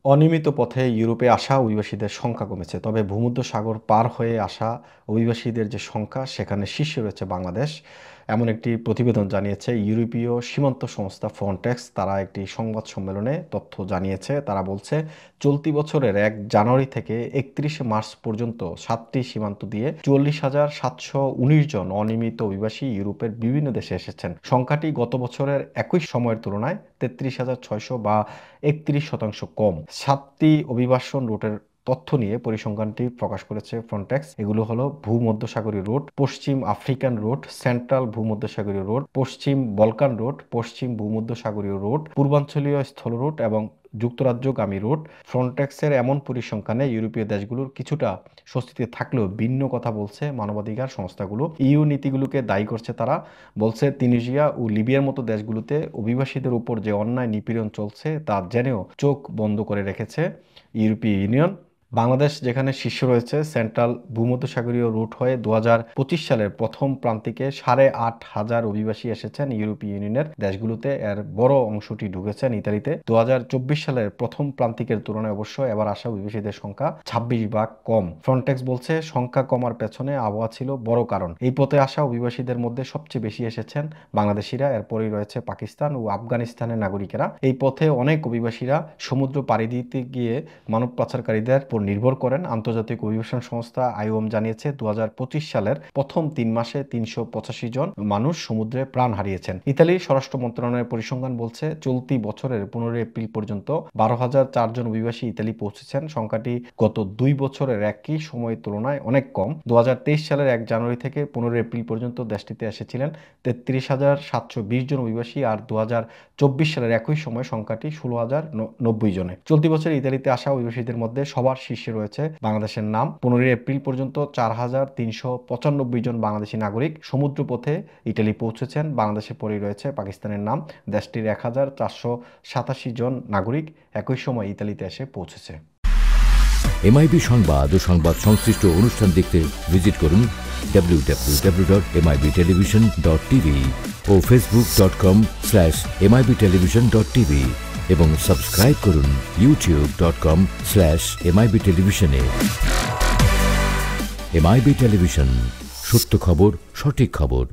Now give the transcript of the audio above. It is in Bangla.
অনিয়মিত পথে ইউরোপে আসা অভিবাসীদের সংখ্যা কমেছে। তবে ভূমধ্যসাগর পার হয়ে আসা অভিবাসীদের যে সংখ্যা, সেখানে শীর্ষে রয়েছে বাংলাদেশ। এমন একটি প্রতিবেদন জানিয়েছে ইউরোপীয় সীমান্ত সংস্থা ফ্রন্টেক্স। তারা একটি সংবাদ সম্মেলনে তথ্য জানিয়েছে। তারা বলছে, চলতি বছরের ১ জানুয়ারি থেকে ৩১শে মার্চ পর্যন্ত ৭টি সীমান্ত দিয়ে ৪০,৭১৯ জন অনিয়মিত অভিবাসী ইউরোপের বিভিন্ন দেশে এসেছেন। সংখ্যাটি গত বছরের একই সময়ের তুলনায় ৩৩,৬০০ বা ৩১% কম। ৭টি অভিবাসন রুটের তথ্য নিয়ে পরিসংখ্যানটি প্রকাশ করেছে ফ্রন্টেক্স। এগুলো হলো ভূমধ্যসাগরীয় রুট, পশ্চিম আফ্রিকান রুট, সেন্ট্রাল ভূমধ্যসাগরীয় রুট, পশ্চিম বলকান রুট, পশ্চিম ভূমধ্যসাগরীয় রুট, পূর্বাঞ্চলীয় স্থল রুট এবং যুক্তরাজ্যগামী রুট। ফ্রন্টেক্সের এমন পরিসংখ্যানে ইউরোপীয় দেশগুলোর কিছুটা স্বস্তিতে থাকলেও ভিন্ন কথা বলছে মানবাধিকার সংস্থাগুলো। ইইউ নীতিগুলোকে দায়ী করছে তারা। বলছে, তিউনিসিয়া ও লিবিয়ার মতো দেশগুলোতে অভিবাসীদের উপর যে অন্যায় নিপীড়ন চলছে তা জেনেও চোখ বন্ধ করে রেখেছে ইউরোপীয় ইউনিয়ন। বাংলাদেশ যেখানে শীর্ষে রয়েছে, সেন্ট্রাল ভূমধ্যসাগরীয় রুট হয়ে ২০২৫ সালের প্রথম প্রান্তিকে ৮,৫০০ অভিবাসী এসেছেন ইউরোপীয় ইউনিয়নের দেশগুলোতে। এর বড় অংশটি ঢুকেছেন ইতালিতে। ২০২৪ সালের প্রথম প্রান্তিকের তুলনায় অবশ্য এবার আসা অভিবাসীদের সংখ্যা ২৬ ভাগ কম। ফ্রন্টেক্স বলছে, সংখ্যা কমার পেছনে আবহাওয়া ছিল বড় কারণ। এই পথে আসা অভিবাসীদের মধ্যে সবচেয়ে বেশি এসেছেন বাংলাদেশিরা, এরপরই রয়েছে পাকিস্তান ও আফগানিস্তানের নাগরিকেরা। এই পথে অনেক অভিবাসীরা সমুদ্র পাড়ি দিতে গিয়ে মানব পাচারকারীদের উপর নির্ভর করেন। আন্তর্জাতিক অভিবাসন সংস্থা আইওএম জানিয়েছে, ২০২৫ সালের প্রথম ৩ মাসে ৩৮৫ জন মানুষ সমুদ্রে প্রাণ হারিয়েছেন। ইতালির স্বরাষ্ট্র মন্ত্রণালয়ের পরিসংখ্যান বলছে, চলতি বছরের ১৫ এপ্রিল পর্যন্ত ১২,০০৪ জন অভিবাসী ইতালি পৌঁছেছেন। সংখ্যাটি গত ২ বছরের একই সময়ের তুলনায় অনেক কম। ২০২৩ সালের ১ জানুয়ারি থেকে ১৫ এপ্রিল পর্যন্ত দেশটিতে এসেছিলেন ৩৩,৭২০ জন অভিবাসী, আর ২০২৪ সালের একই সময় সংখ্যাটি ১৬,০৯০ জনে। চলতি বছর ইতালিতে আসা অভিবাসীদের মধ্যে সবার শীর্ষে রয়েছে বাংলাদেশের নাম। ১৫ এপ্রিল পর্যন্ত ৪,৩৯৫ জন বাংলাদেশি নাগরিক সমুদ্রপথে ইটালি পৌঁছেছেন। বাংলাদেশের পরেই রয়েছে পাকিস্তানের নাম। দেশটির ১,৪৮৭ জন নাগরিক একই সময় ইতালিতে এসে পৌঁছেছে। এমআইবি সংবাদ ও সংবাদ সংশ্লিষ্ট অনুষ্ঠান দেখতে ভিজিট করুন www.mibtelevision.tv ও facebook.com/mibtelevision.tv এবং সাবস্ক্রাইব করুন youtube.com/mibtelevision এ। এমআইবি টেলিভিশন, সত্য খবর, সঠিক খবর।